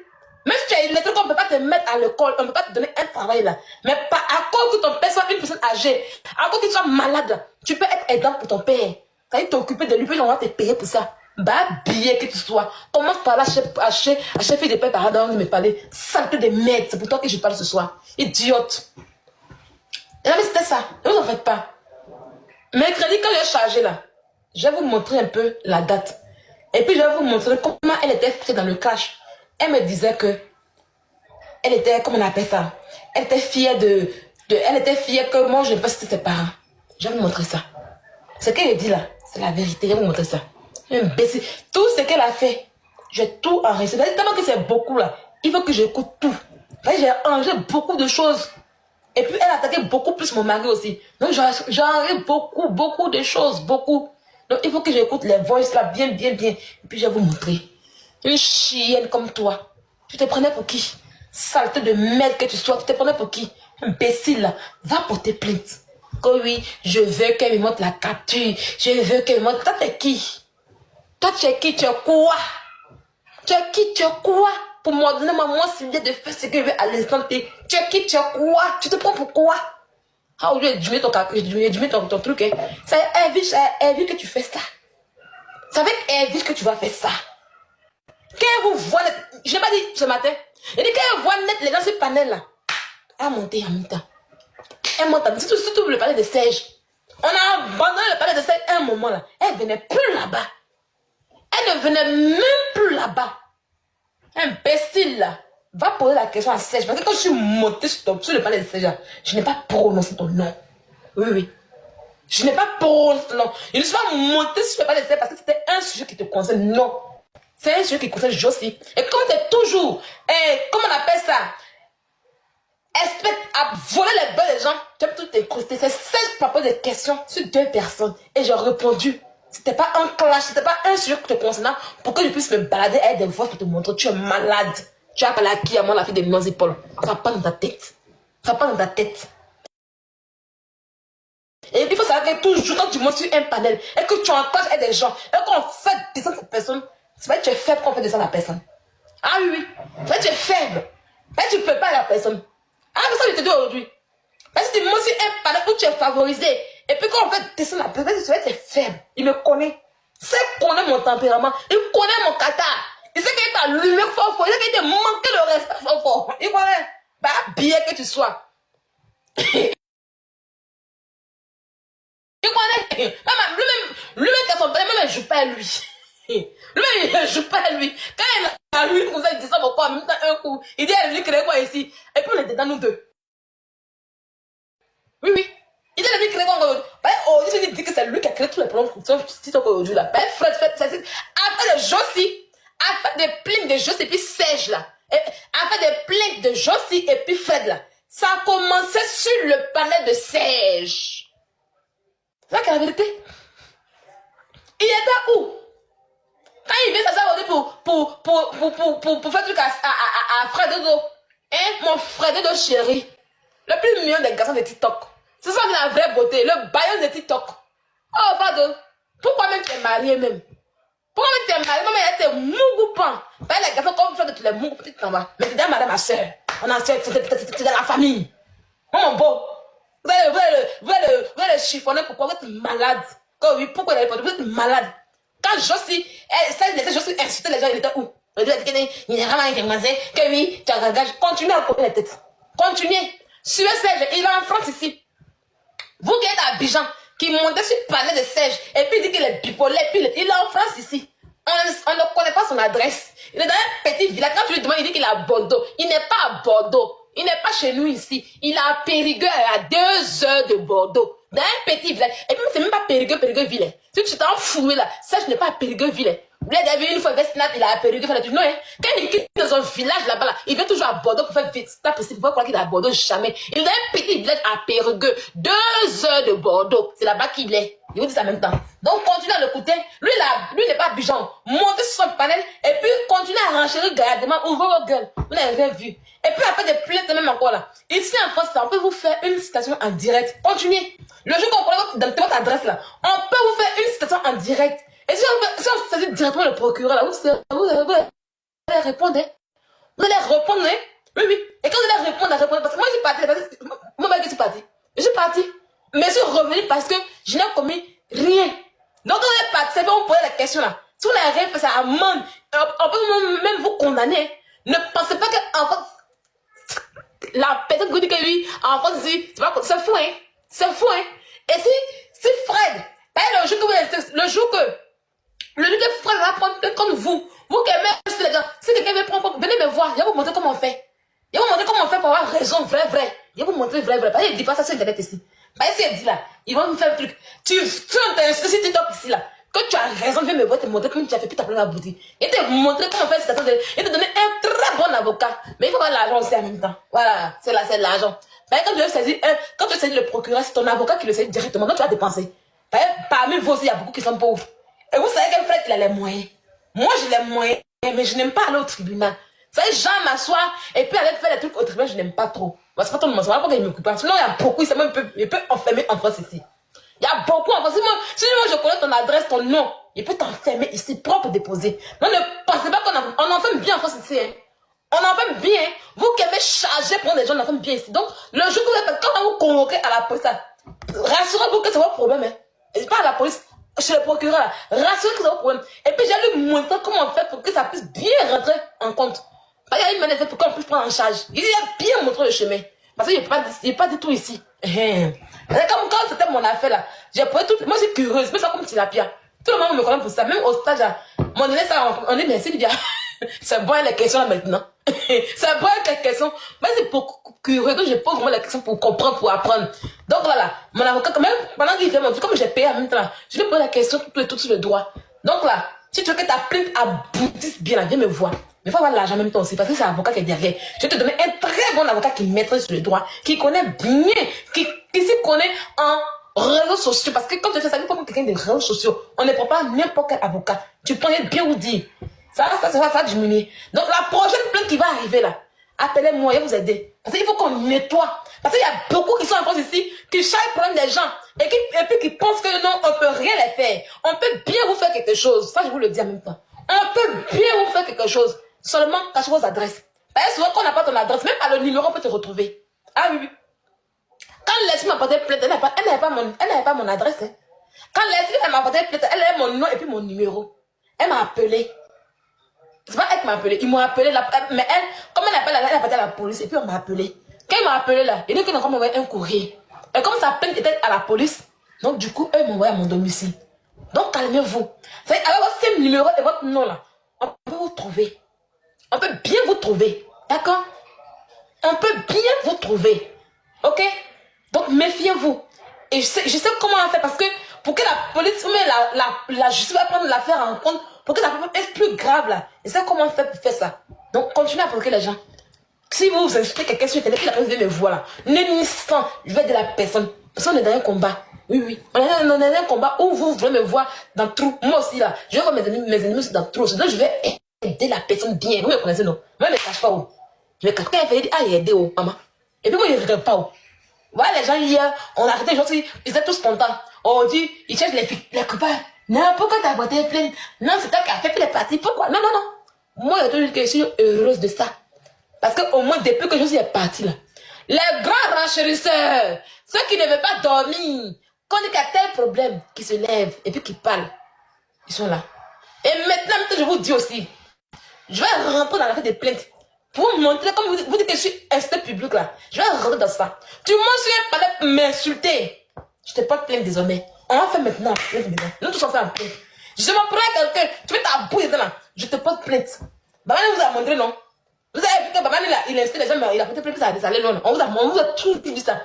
Même si tu es illettré, on ne peut pas te mettre à l'école, on ne peut pas te donner un travail là. Mais pas à cause que ton père soit une personne âgée, à cause qu'il soit malade, tu peux être aidant pour ton père. Ça veut t'occuper de lui, puis on va te payer pour ça. Bah, bien que tu sois. Commence par là, acheter des pères par là, me parler. Saleté de merde, c'est pour toi que je parle ce soir. Idiote. Et là, mais c'était ça. Ne vous en faites pas. Mercredi, quand j'ai chargé là, je vais vous montrer un peu la date. Et puis, je vais vous montrer comment elle était faite dans le cash. Elle me disait que elle était, comment on appelle ça? Elle était fière elle était fière que moi, je ne sais pas si c'était ses parents. Je vais vous montrer ça. Ce qu'elle dit là, c'est la vérité. Je vais vous montrer ça. Imbécile. Tout ce qu'elle a fait, j'ai tout enregistré. Tellement que c'est beaucoup là. Il faut que j'écoute tout. J'ai enregistré beaucoup de choses. Et puis, elle attaquait beaucoup plus mon mari aussi. Donc, j'ai enregistré beaucoup de choses. Beaucoup. Donc, il faut que j'écoute les voices là, bien. Et puis, je vais vous montrer. Une chienne comme toi. Tu te prenais pour qui? Saleté de merde que tu sois. Tu te prenais pour qui? Imbécile là. Va porter plainte. Que oui, je veux qu'elle me montre la capture. Je veux qu'elle me montre. Toi, t'es qui? Toi, tu es qui? Tu es quoi? Tu es qui? Tu es quoi? Pour moi, donner moi c'est bien de faire ce que je veux à l'instant T. Tu es qui? Tu es quoi? Tu te prends pour quoi? Ah, aujourd'hui, je mets ton truc. Hein. C'est Hervé que tu fais ça. C'est avec Hervé que tu vas faire ça. Quand vous voyez, je n'ai pas dit ce matin, il dit quand vous voyez net les gens sur le panel là, elle a monté en même temps. Elle monte en même temps, surtout le palais de Serge. On a abandonné le palais de Serge à un moment là. Elle ne venait plus là-bas. Elle ne venait même plus là-bas. Imbécile là. Va poser la question à Serge. Parce que quand je suis montée sur le palais de Serge là, je n'ai pas prononcé ton nom. Oui. Je n'ai pas prononcé ton nom. Je ne suis pas montée sur le palais de Serge parce que c'était un sujet qui te concerne. Non. C'est un sujet qui concerne Josie. Et comme tu es toujours, comment on appelle ça, expert à voler les bœufs des gens, tu aimes tout incruster. C'est celle qui m'a posé des questions sur 2 personnes. Et j'ai répondu. C'était pas un clash, c'était pas un sujet qui te concernant pour que je puisse me balader avec des voix pour te montrer. Tu es malade. Tu as parlé à qui? À moi, la fille de Nancy Paul. Ça passe dans ta tête. Ça passe dans ta tête. Et il faut savoir que toujours quand tu montes sur un panel et que tu encourages avec des gens et qu'on fait descendre cette personne, c'est vrai que tu es faible quand on fait descendre la personne. Ah oui. C'est vrai que tu es faible. Mais tu ne peux pas la personne. Ah, c'est ça que je te dis aujourd'hui. Parce que tu montes sur un panel où tu es favorisé. Et puis quand on fait descendre la personne, c'est vrai que tu es faible. Il me connaît. Il sait connaît mon tempérament. Il connaît mon catar. Il sait qu'il t'a allumé fort. Il sait qu'il t'a manqué le respect fort. Il connaît. Bah, bien que tu sois. Il connaît. Lui-même, qui a son père, même, il ne joue pas à lui. Lui-même, il ne joue pas à lui. Quand il a lui, comme ça, il dit ça pourquoi, en même temps, un coup. Il dit, elle lui crée quoi ici? Et puis, on était dans nous deux. Oui. Il dit, elle lui crée quoi aujourd'hui? Aujourd'hui, il dit que c'est lui qui a créé tous les problèmes qui sont aujourd'hui là. Fred, afin de Josie, afin des plaintes de Josie et puis Serge là. Afin des plaintes de Josie et puis Fred là. Ça a commencé sur le panel de Serge. C'est ça qui est la vérité. Il était où? Quand il vient s'asseoir pour faire truc à Fred Dodo. Hein, mon Fred Dodo chéri. Le plus mignon des garçons de TikTok. C'est ça qui est la vraie beauté. Le baillon de TikTok. Oh, Fado. Pourquoi même tu es marié même? Pourquoi même tu es marié? Maman, elle était mougoupant. Bah, les garçons, comme Fred, tu les mougoupant, tu t'en vas. Mais tu dis à madame, ma soeur. On a c'est dans la famille. Oh, mon beau. Vous allez le chiffonner. Pourquoi vous êtes malade? Oui, pourquoi vous êtes malade? Quand Josie, Josie insultait les gens, il était où? Il est vraiment que oui, tu as engagé. Continuez à couper la tête. Continuez. Suivez Serge, il est en France ici. Vous qui êtes à Abidjan, qui montez sur le palais de Serge, et puis il dit qu'il est bipolaire, puis il est en France ici. On ne connaît pas son adresse. Il est dans un petit village. Quand tu lui demandes, il dit qu'il est à Bordeaux. Il n'est pas à Bordeaux. Il n'est pas chez nous ici. Il est à Périgueux, à 2 heures de Bordeaux. Dans un petit village. Et puis, c'est même pas Périgueux-Ville. Si tu t'en fous là, Serge n'est pas à Périgueux-Ville. Vous l'avez vu une fois, il a perdu, il fait la non, hein. Quand il quitte dans un village là-bas, là, il vient toujours à Bordeaux pour faire vite. C'est pas possible, faut croire qu'il est à Bordeaux, jamais. Il est dans un petit village à Périgueux, 2 heures de Bordeaux. C'est là-bas qu'il est. Je vous dis ça en même temps. Donc, continuez à l'écouter. Lui, lui n'est pas bijan. Montez sur son panel et puis continuez à renchérir gardement, ouvrez vos gueules. Vous n'avez rien vu. Et puis après des plaintes même encore là. Ici en France, on peut vous faire une citation en direct. Continuez. Le jour qu'on prend votre adresse là, on peut vous faire une citation en direct. Et si on saisit directement le procureur là, vous allez répondre. Hein? Vous allez répondre, hein? Oui, oui. Et quand vous allez répondre, parce que moi, je suis parti. Je suis parti. Mais je suis revenu parce que je n'ai commis rien. Donc, quand vous êtes parti, c'est bon, vous posez la question là. Si vous n'avez rien fait, ça amende. On peut même vous condamner. Ne pensez pas qu'en fait, la personne qui vous dit que lui, en France, ici, c'est fou, hein? C'est fou, hein? Et si Fred, le jour que Fred va prendre comme vous qui aimez les gens, si quelqu'un veut prendre, venez me voir, je vais vous montrer comment on fait. Je vais vous montrer comment on fait pour avoir raison, vrai. Je vais vous montrer vrai. Parce qu'il ne dit pas ça sur Internet ici. Parce qu'il dit là, ils vont me faire un truc. Tu t'insultes sur TikTok ici là. Quand tu as raison, viens me voir, te montrer comment tu as fait, puis t'appeler la boutique. Et te montrer comment faire cette attente. Et te donner un très bon avocat. Mais il faut avoir l'argent aussi en même temps. Voilà, c'est l'argent. Quand tu saisis le procureur, c'est ton avocat qui le saisit directement. Donc tu vas dépenser. Parmi vous aussi, il y a beaucoup qui sont pauvres. Et vous savez qu'un frère, il a les moyens. Moi, j'ai les moyens, mais je n'aime pas aller au tribunal. Vous savez, Jean m'asseoir et puis aller faire des trucs au tribunal, je n'aime pas trop. Moi, c'est pas tout le monde, c'est pas qu'il me coupe pas. Sinon, il y a beaucoup, il peut enfermer en France ici. Il y a beaucoup en France. Si moi, je connais ton adresse, ton nom, il peut t'enfermer ici, propre déposé. Non, ne pensez pas qu'on enferme bien en France ici. Hein. On enferme bien. Vous qui aimez charger pour des gens, on enferme bien ici. Donc, le jour que vous êtes, quand vous convoquez à la police, rassurez-vous que c'est votre problème. Hein. Et pas à la police. Chez le procureur, rassurez-vous que c'est votre problème. Et puis, j'ai lui montrer comment on fait pour que ça puisse bien rentrer en compte. Il y a une manette pour qu'on puisse prendre en charge. Il a bien montré le chemin. Parce qu'il n'est pas du tout ici. Comme quand c'était mon affaire là, j'ai pris tout. Moi, je suis curieuse, mais ça comme Tilapia. Tout le monde me connaît pour ça. Même au stage, mon donné ça, on dit merci, Lydia. C'est bon les questions là maintenant. C'est bon les questions. Moi, c'est pour curieux que je pose vraiment les questions pour comprendre, pour apprendre. Donc là, mon avocat, quand même, pendant qu'il fait mon truc, comme j'ai payé en même temps, je lui pose la question tout sur le droit. Donc là, si tu veux que ta plainte aboutisse bien, viens me voir. Mais il faut avoir l'argent en même temps aussi, parce que c'est l'avocat qui est derrière. Je vais te donner un très bon avocat qui maîtrise le droit, qui connaît bien, qui s'y connaît en réseaux sociaux. Parce que quand tu fais ça, il faut prendre quelqu'un des réseaux sociaux. On ne prend pas n'importe quel avocat. Tu connais bien où dire. Ça va diminuer. Donc la prochaine plainte qui va arriver là, appelez-moi, je vais vous aider. Parce qu'il faut qu'on nettoie. Parce qu'il y a beaucoup qui sont en France ici, qui cherchent le problème des gens. Et puis qui pensent que non, on ne peut rien les faire. On peut bien vous faire quelque chose. Ça, je vous le dis en même temps. On peut bien vous faire quelque chose. Seulement, cachez vos adresses. Parce que souvent, quand on n'a pas ton adresse, même à le numéro, on peut te retrouver. Ah oui, oui. Quand Leslie m'a porté plainte, elle n'avait pas mon adresse. Hein. Quand Leslie m'a porté plainte, elle avait mon nom et puis mon numéro. Elle m'a appelé. C'est pas elle qui m'a appelé. Ils m'ont appelé. Mais elle, comme elle a appelé à la police, et puis on m'a appelé. Quand ils m'ont appelé là, il dit qu'ils ont envoyé un courrier. Et comme sa plainte était à la police, donc du coup, eux m'ont envoyé à mon domicile. Donc calmez-vous. Avec votre numéro et votre nom là, on peut vous trouver. On peut bien vous trouver. D'accord? On peut bien vous trouver. Ok? Donc méfiez-vous. Et je sais comment on fait parce que pour que la police ou même la justice va prendre l'affaire en compte, pour que la problème est plus grave là. Et c'est comment on fait pour faire ça. Donc continuez à provoquer les gens. Si vous insultez quelqu'un sur Internet, la personne vient me voir là. N'instant, je vais dire à la personne. Parce qu'on est dans un combat. Oui, oui. On est dans un combat où vous voulez me voir dans le trou. Moi aussi là. Je vais voir mes ennemis dans le trou. Donc je vais aider la personne bien. Vous me connaissez, non? Moi, je ne me cache pas où. Je me cache. Quand elle fait dire, ah, il a aidé où, maman. Et puis moi, je ne regarde pas où. Voilà, les gens hier, on a arrêté les gens, ils étaient tous contents. On dit, ils cherchent les copains. Non, pourquoi t'as voté plein? Non, c'est toi qui as fait les parties. Pourquoi? Non, non, non. Moi, je suis heureuse de ça. Parce qu'au moins, depuis que je suis partie là, les grands renchérisseurs, ceux qui ne veulent pas dormir, quand il y a tel problème, qui se lèvent et puis qui parlent, ils sont là. Et maintenant, je vous dis aussi, je vais rentrer dans la fête des plaintes. Pour vous montrer, comme vous dites que je suis insulté public là, je vais rentrer dans ça. Tu m'as su un palais m'insulter. Je te porte plainte désormais. On va faire maintenant plainte maintenant. Nous tous on fait un plainte. Je me prends quelqu'un, tu mets ta bouille dedans là, je te porte plainte. Maman vous a montré non? Vous avez vu que Maman il a insulté les gens, mais il a porté plainte ça a allé non. On vous a toujours dit ça.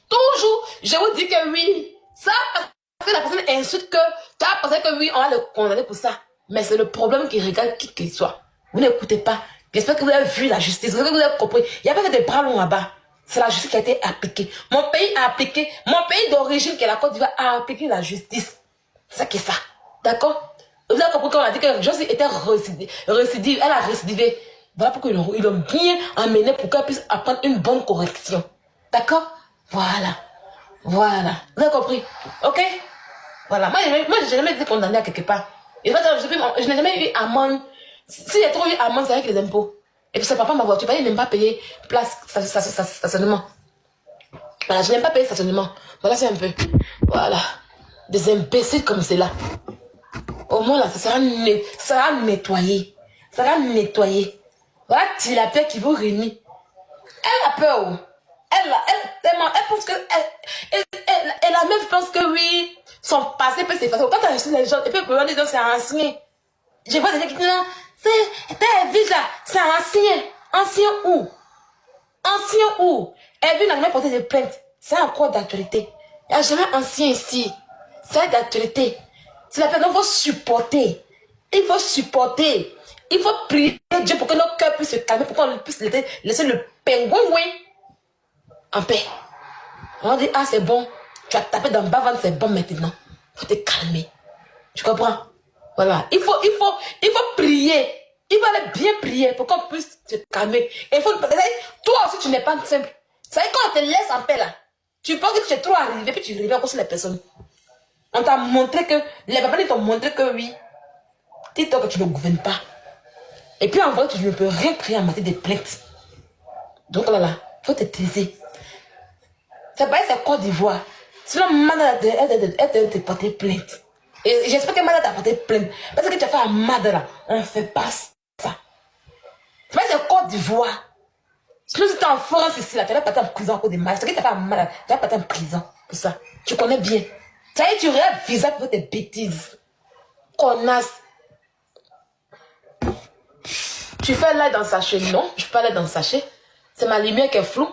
Toujours, je vous dis que oui. Ça, parce que la personne insulte que tu as pensé que oui, on va le condamner pour ça. Mais c'est le problème qui regarde qui qu'il soit. Vous n'écoutez pas. J'espère que vous avez vu la justice. J'espère que vous avez compris. Il n'y a pas que des bras longs là-bas. C'est la justice qui a été appliquée. Mon pays a appliqué. Mon pays d'origine, qui est la Côte d'Ivoire, a appliqué la justice. C'est ça qui est ça. D'accord? Vous avez compris quand on a dit que Josie était récidive. Elle a récidivé. Voilà pourquoi ils l'ont bien emmené pour qu'elle puisse apprendre une bonne correction. D'accord? Voilà. Voilà. Vous avez compris? Ok? Voilà. Moi, je n'ai jamais été condamné à quelque part. Et je n'ai jamais eu amende. Si j'ai trop eu amende, c'est avec les impôts. Et puis, c'est papa ma voiture. Il n'aime pas payer place, stationnement. Voilà, je n'aime pas payer stationnement. Voilà, c'est un peu. Voilà. Des imbéciles comme cela. Au moins, là, ça sera nettoyé. Ça sera nettoyé. Voilà, tu la paix qui vous réunit. Elle a peur. Elle pense que. Elle a même pense que oui, son passé peut s'effacer. Quand tu as reçu les gens, et puis pour dire c'est ancien. Je vois des gens qui disent non, t'es vite là, c'est ancien. Ancien où? Ancien où? Elle n'a jamais porté de plainte. C'est encore d'actualité. Il n'y a jamais ancien ici. C'est d'actualité. C'est la personne qu'il faut supporter. Il faut supporter. Il faut prier Dieu pour que nos cœurs puissent se calmer, pour qu'on puisse laisser le pingouin en paix. On dit, ah c'est bon, tu as tapé dans le bas-ventre, c'est bon maintenant. Il faut te calmer. Tu comprends? Voilà. Il faut prier. Il faut aller bien prier pour qu'on puisse se calmer. Et il faut, toi aussi, tu n'es pas simple. C'est quand on te laisse en paix là, tu penses que tu es trop arrivé, puis tu reviens encore sur les personnes. On t'a montré que, les papas t'ont montré que oui, dis-toi que tu ne gouvernes pas. Et puis en vrai, tu ne peux rien créer en matière de plaintes. Donc là, il faut te taisir. C'est pas c'est Côte d'Ivoire. Sinon, Mada, elle te porter plainte. Et j'espère que Mada t'a porté plainte. Parce que tu as fait un Mada là, on ne fait pas ça. C'est pas c'est Côte d'Ivoire. Sinon, si tu es en France ici, là, tu vas pas en prison à cause des Mada. C'est que tu as fait un Mada, tu vas pas en prison pour ça. Tu connais bien. Ça y est, tu rêves visage pour tes bêtises. Connasse. Tu fais l'air dans le sachet? Non, je ne fais pas l'air dans le sachet. C'est ma lumière qui est floue.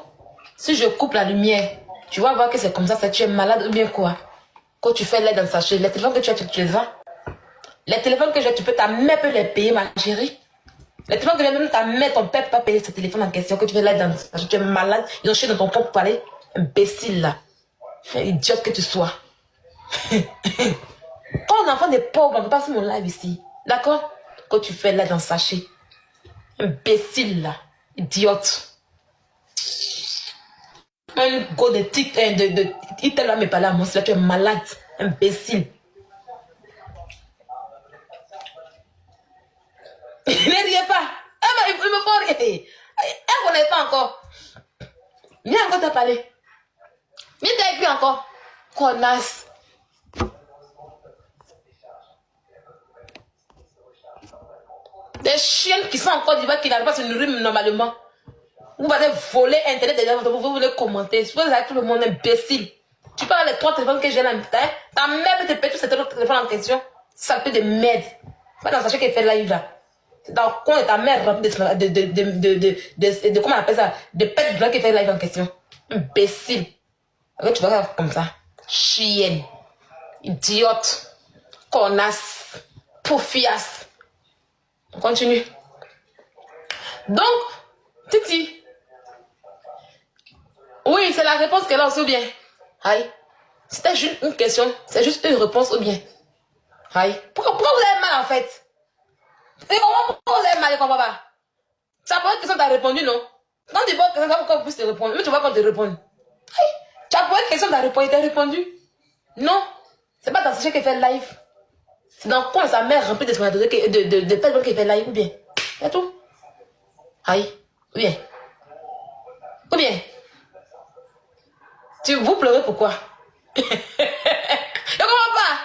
Si je coupe la lumière, tu vas voir que c'est comme ça, tu es malade ou bien quoi? Quand tu fais l'air dans le sachet, les téléphones que tu les vends. Les téléphones que j'ai, tu peux, ta mère peut les payer, ma chérie. Les téléphones que j'ai, même ta mère, ton père peut pas payer ce téléphone en question, que tu fais l'air dans le sachet, tu es malade, ils ont chié dans ton propre palais. Imbécile là. Idiote que tu sois. Quand un enfant des pauvres, on peut pas faire mon live ici. D'accord? Quand tu fais l'air dans le sachet. Imbécile là. Idiote. Un go de tic, il t'a là me parler à moi, là tu es malade, imbécile. Ne riez pas. Il me faut rire. Elle ne connaît pas encore. Viens encore te parler. Viens t'as écrit encore. Connasse. Des chiens qui sont en Côte d'Ivoire qui n'arrivent pas à se nourrir normalement. Vous allez voler Internet, vous voulez commenter. Vous avez tout le monde imbécile. Tu parles des 3 téléphones que j'ai là. Ta mère peut te payer tous ces téléphones en question. Ça peut de merde. Pas dans sachet qu'elle fait live là. C'est dans le coin de ta mère remplie de comment on appelle ça? De pète blanc qui fait live en question. Imbécile. Après tu vas faire comme ça. Chienne. Idiote. Connasse. Poufiasse. On continue. Donc, Titi. Oui, c'est la réponse qu'elle a aussi ou bien. Aïe. C'était juste une question. C'est juste une réponse ou bien. Aïe. Pourquoi vous avez mal en fait? Pourquoi vous avez mal, je comprends pas. Ça peut être question que tu as répondu, non? Non, tu vois que ça pourquoi plus te répondre. Mais tu vois quand te répondre. Aïe. Tu as posé une question, tu as répondu, tu as répondu. Non. C'est pas dans ce qui fait live. C'est dans quoi sa mère remplie de personnes qui fait live ou bien. C'est tout. Aïe. Ou bien. Ou bien. Vous pleurez pourquoi? Je comprends pas.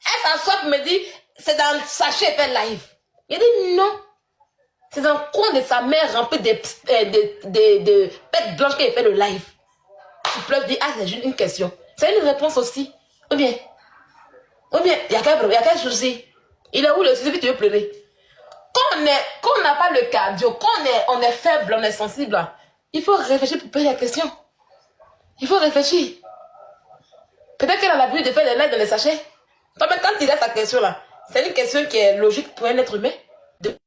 Elle s'assoit et me dit, c'est dans le sachet fait live. Il dit non. C'est dans le coin de sa mère rempli de pètes blanches qu'elle fait le live. Tu pleures, dis, ah, c'est juste une question. C'est une réponse aussi. Ou bien, il y a quel souci? Il est où le souci que tu veux pleurer? Quand on n'a pas le cardio, quand on est faible, on est sensible, il faut réfléchir pour poser la question. Il faut réfléchir. Peut-être qu'elle a l'habitude de faire des lives dans les sachets. Toi, même quand il laisse ta question là, C'est une question qui est logique pour un être humain. De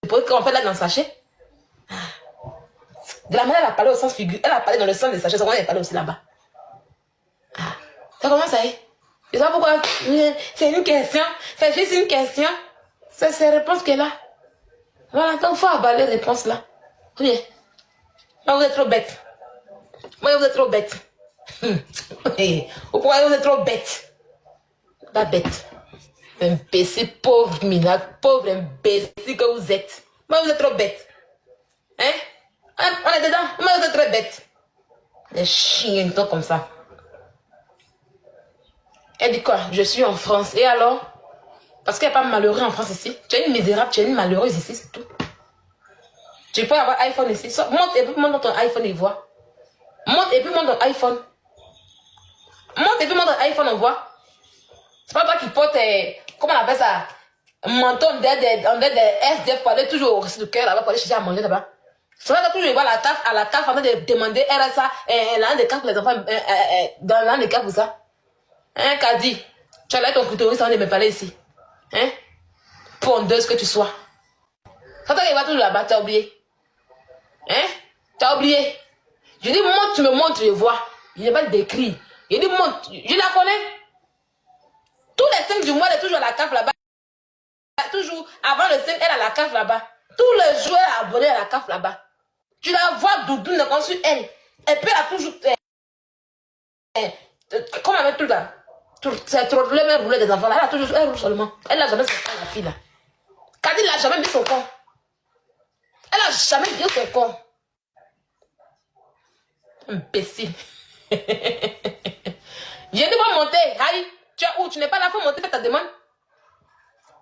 qu'on fait là dans le sachet. De la manière elle a parlé au sens figure. Elle a parlé dans le sens des sachets. C'est comment elle a parlé aussi là-bas. Ça commence à y. Je sais pas pourquoi. C'est une question. C'est juste une question. C'est ces réponses qu'elle a. Voilà, donc il faut avaler les réponses là. Oui. Moi, vous êtes trop bête. Moi, vous êtes trop bête. Pourquoi vous êtes trop bête? Pas bête. Imbécile, pauvre minable, pauvre imbécile que vous êtes. Moi, vous êtes trop bête. Hein? On est dedans. Moi, vous êtes très bête. Des chiens comme ça. Elle dit quoi? Je suis en France. Et alors? Parce qu'il n'y a pas de malheureux en France ici. Tu es une misérable, tu es une malheureuse ici, c'est tout. Tu peux avoir iPhone ici. Monte et puis monte dans ton iPhone et vois. Monte et puis monte ton iPhone. Monte et puis monte ton iPhone, on voit. C'est pas toi qui portes, comment on appelle ça? Un menton des SDF pour aller toujours au resto du cœur là-bas pour aller chercher à manger là-bas. C'est vrai que toujours voir la CAF à la CAF en train de demander RSA, l'un des cas pour les enfants, dans l'un des cas pour ça. Hein, Kadi? Tu as là ton clitoris avant de me parler ici. Hein? Pondeuse que tu sois. Quand tu vas toujours là-bas, tu as oublié. Hein? Tu as oublié. Je dis, montre, tu me montres, je vois. Je n'ai pas décrit. Je dis, montre, je la connais. Tous les 5 du mois, elle est toujours à la CAF là-bas. Toujours, avant le 5, elle est à la CAF là-bas. Tous les jours, elle est abonnée à la CAF là-bas. Tu la vois doudoune comme sur elle. Elle peut la toujours. Comment avec tout là? C'est trop le même rouler des enfants là. Elle a toujours. Elle roule seulement. Elle n'a jamais son corps, la fille là. Kadi n'a jamais mis son corps. Elle n'a jamais mis son corps. Imbécile. Je ne pas monter. Aïe, tu es où? Tu n'es pas là, faut monter, fais ta demande.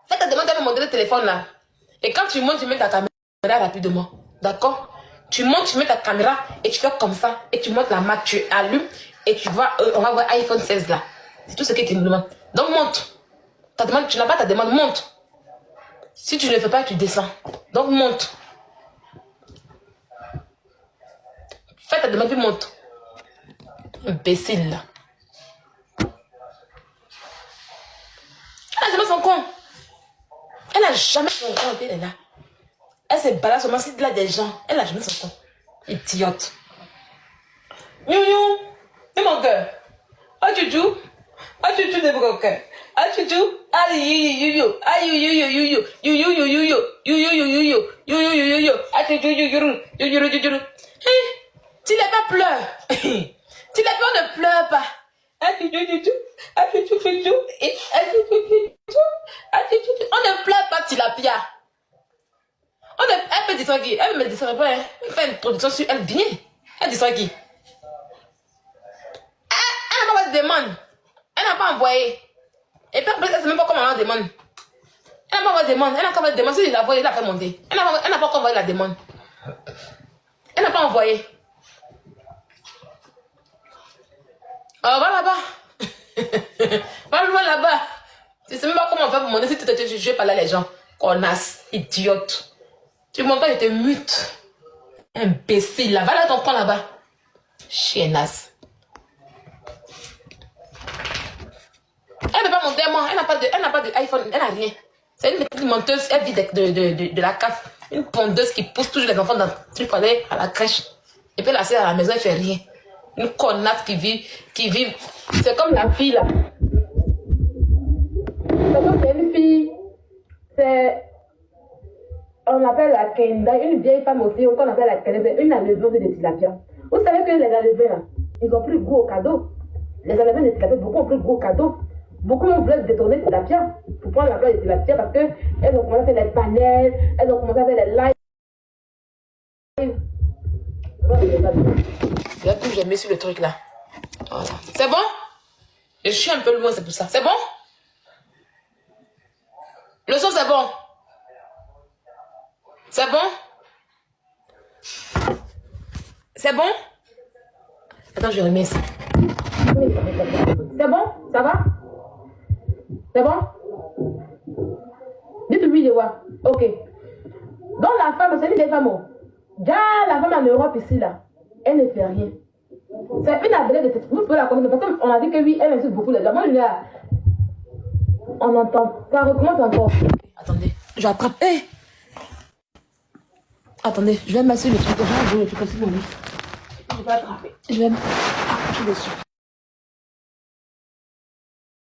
Fais ta demande, tu vas monter le téléphone là. Et quand tu montes, tu mets ta caméra rapidement. D'accord? Tu montes, tu mets ta caméra et tu fais comme ça. Et tu montes la marque, tu allumes et tu vois, on va voir iPhone 16 là. C'est tout ce que tu me demandes. Donc monte. Ta demande, tu n'as pas ta demande, monte. Si tu ne le fais pas, tu descends. Donc monte. Fais ta demande puis monte. Imbécile là. Elle n'a jamais son compte. Elle n'a jamais son compte, elle est là. Elle se balade seulement si là des gens. Elle n'a jamais son compte. Idiote. You. C'est mon cœur. Ah, tu joues. Ah, tu joues de mon cœur. Ah, tu joues. Ah, you. Ah, you. Ah, tu joues. Tu n'es pas pleure. Tu n'es pas, ne pleure pas. Ah, tu joues. Ah, tu joues. On ne pleure pas, Tilapia. Elle peut descendre qui? Elle me descend pas. Elle fait une production sur elle bien. Elle descend qui? Elle n'a pas de demande. Elle n'a pas envoyé. Et puis après, elle ne sait même pas comment on demande. Elle n'a pas envoyé de demande. Elle n'a pas envoyé de demande. Si il l'a envoyé, il l'a fait monter. Elle n'a pas encore envoyé la demande. Elle n'a pas envoyé. Oh, va là-bas. Va loin là-bas. Tu ne sais même pas comment on fait pour monter si tu te jugé par là les gens. Connasse, idiote. Tu montes pas, je te mute. Imbécile, là. Va là ton coin là-bas. Chiennasse. Elle ne peut pas monter à moi. Elle n'a pas de iPhone. Elle n'a rien. C'est une petite menteuse. Elle vit de la CAF. Une pondeuse qui pousse toujours les enfants dans le truc pour aller à la crèche. Et puis la sœur à la maison, elle fait rien. Une connasse qui vit. C'est comme la fille là. C'est une fille. On appelle la Kenda, une vieille femme aussi, qu'on appelle la Kenda, c'est une enleveuse de tilapia. Vous savez que les enlevés là, ils ont pris gros cadeau. Les enleveurs de tilapia, beaucoup ont pris gros cadeau. Beaucoup veulent détourner tilapia pour prendre la place de tilapia parce qu'elles ont commencé à faire les panels, elles ont commencé à faire les lives. C'est là que j'ai mis sur le truc là. Voilà. C'est bon? Je suis un peu loin, c'est pour ça. C'est bon? Le son, c'est bon? C'est bon? C'est bon? Attends, je remets ça. C'est bon? Ça va? C'est bon? Dites-lui de voir. Ok. Donc la femme, c'est une des femmes. Déjà, la femme en Europe ici, là, elle ne fait rien. C'est une abonnée de tête. Vous pouvez la connaître parce qu'on a dit que oui, elle insulte beaucoup les gens. Moi, je l'ai. On entend. Ça recommence encore. Attendez, je attrape. Hey! Attendez, je vais mettre sur le truc. Je vais jouer le truc aussi pour lui. Je vais attraper. Je vais accrocher dessus.